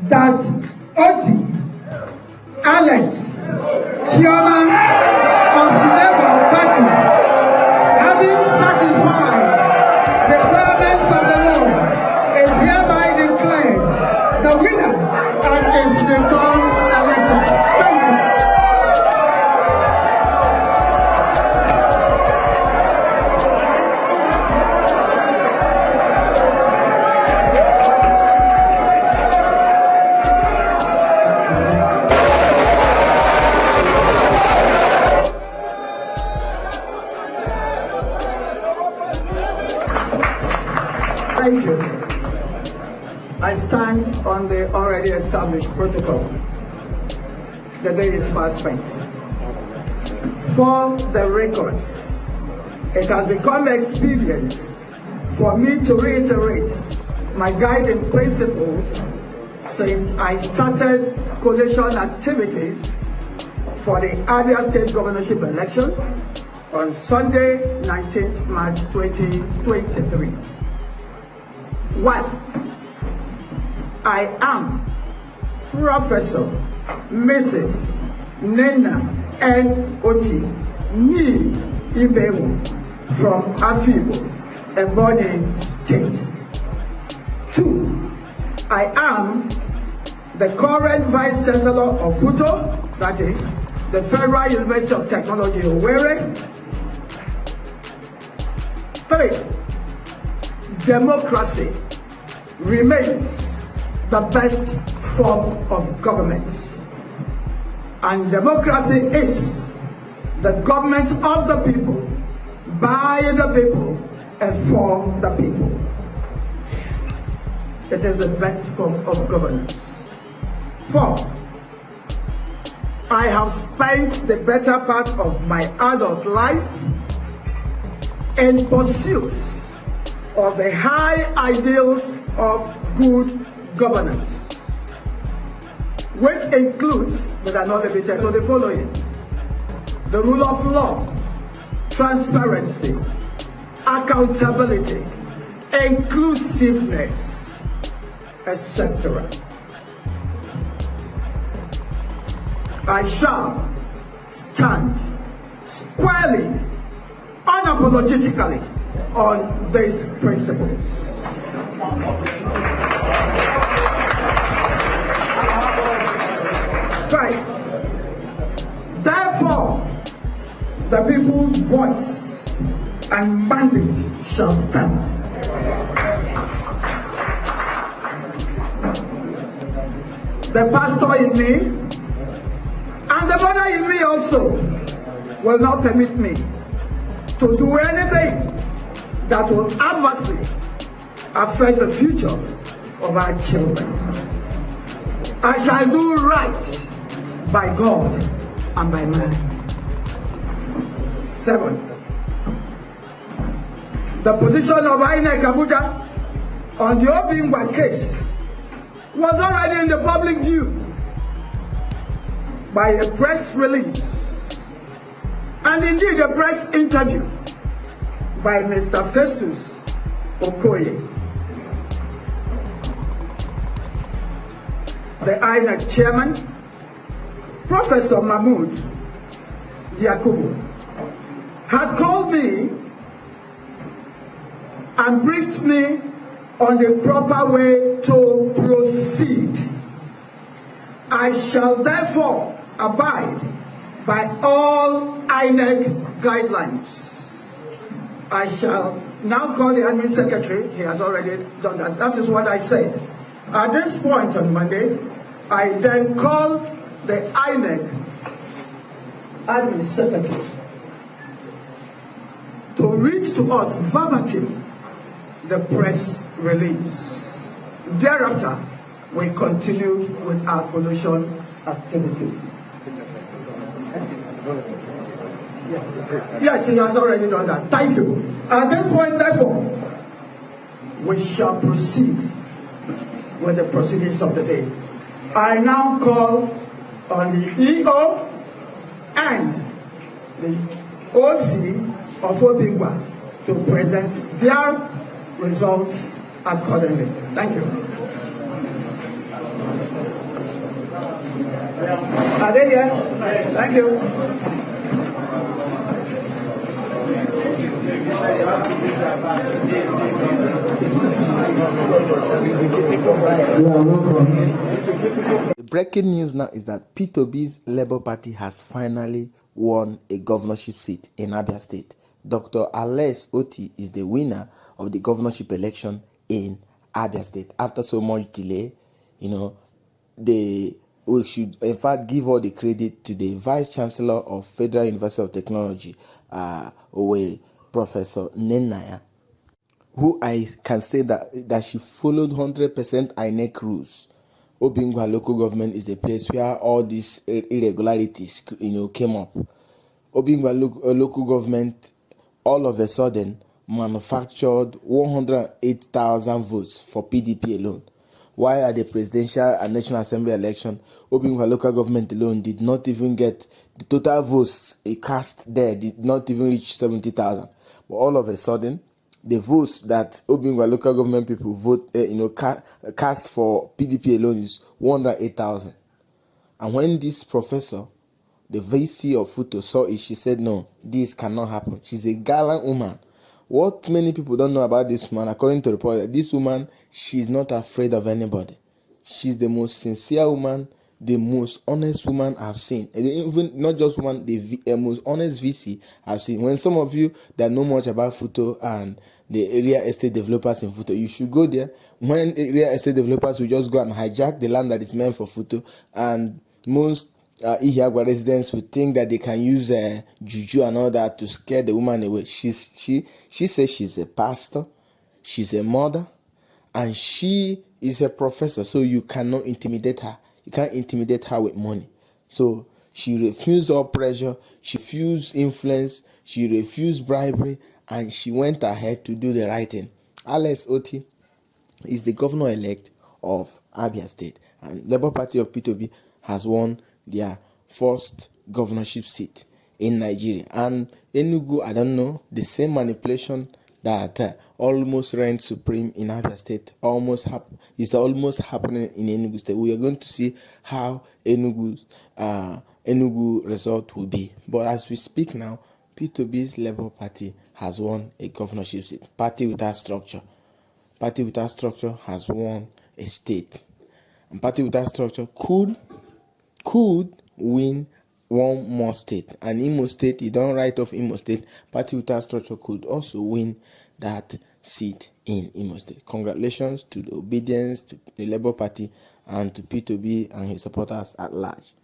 that OTTI, Alex, chairman of Labour Party, having satisfied the requirements of the law, is hereby declared the winner and is returned elected. Thank you. Thank you. I stand on the already established protocol. The day is fast spent. For the records, it has become expedient for me to reiterate my guiding principles since I started coalition activities for the Abia State Governorship election on Sunday, 19th March 2023. 1. I am Professor Mrs. Nena N. Oti Ni Ibewu from Abia, Ebonyi State. 2. I am the current Vice Chancellor of FUTO, that is, the Federal University of Technology, Owerri. 3. Democracy remains the best form of government. And democracy is the government of the people, by the people, and for the people. It is the best form of governance. 4. I have spent the better part of my adult life in pursuit of the high ideals of good governance, which includes, but are not limited to, the following: the rule of law, transparency, accountability, inclusiveness, etc. I shall stand squarely, unapologetically on these principles. Right. Therefore, the people's voice and mandate shall stand. The pastor in me and the mother in me also will not permit me to do anything that will adversely affect the future of our children. I shall do right by God and by man. 7. The position of INEC Abuja on the Obingwa case was already in the public view by a press release and indeed a press interview by Mr. Festus Okoye, the INEC chairman, Professor Mahmoud Yakubu, had called me and briefed me on the proper way to proceed. I shall therefore abide by all INEC guidelines. I shall now call the admin secretary. He has already done that. That is what I said. At this point on Monday, I then call the INEC admin secretary to read to us verbatim the press release. Thereafter, we continue with our coalition activities. Yes, he has already done that. Thank you. At this point, therefore, we shall proceed with the proceedings of the day. I now call on the EO and the OC of Obingwa to present their results accordingly. Thank you. Are they here? Thank you. The breaking news now is that Peter Obi's Labour Party has finally won a governorship seat in Abia State. Dr. Alex OTTI is the winner of the governorship election in Abia State. After so much delay, we should in fact give all the credit to the Vice Chancellor of Federal University of Technology, Owerri, Professor Nenaya, who I can say that she followed 100% INEC rules. Obingwa local government is the place where all these irregularities, came up. Obingwa local government all of a sudden manufactured 108,000 votes for PDP alone, while at the presidential and National Assembly election, Obingwa local government alone did not even get the total votes cast there, did not even reach 70,000. But all of a sudden, the votes that Obingwa local government people cast for PDP alone is 108,000. And when this professor, the VC of Futo, saw it, she said, no, this cannot happen. She's a gallant woman. What many people don't know about this woman, according to the report, this woman, she's not afraid of anybody. She's the most sincere woman, the most honest woman I've seen. And even not just woman, the most honest VC I've seen. When some of you that know much about Futo and the area estate developers in Futo, you should go there. When area estate developers will just go and hijack the land that is meant for Futo, and most Ihiagwa residents would think that they can use juju and all that to scare the woman away. She says she's a pastor, she's a mother, and she is a professor, so you cannot intimidate her. You can't intimidate her with money. So she refused all pressure, she refused influence, she refused bribery, and she went ahead to do the right thing. Alex OTTI is the governor-elect of Abia State, and Labour Party of Peter Obi has won their first governorship seat in Nigeria. And Enugu, I don't know, the same manipulation that almost reigned supreme in Abia State is almost happening in Enugu State. We are going to see how Enugu result will be. But as we speak now, Peter Obi's Labour Party has won a governorship seat. Party without structure has won a state. And party without structure could win one more state. And Imo State, you don't write off Imo State. Party without structure could also win that seat in Imo State. Congratulations to the Obidients, to the Labour Party, and to Peter Obi and his supporters at large.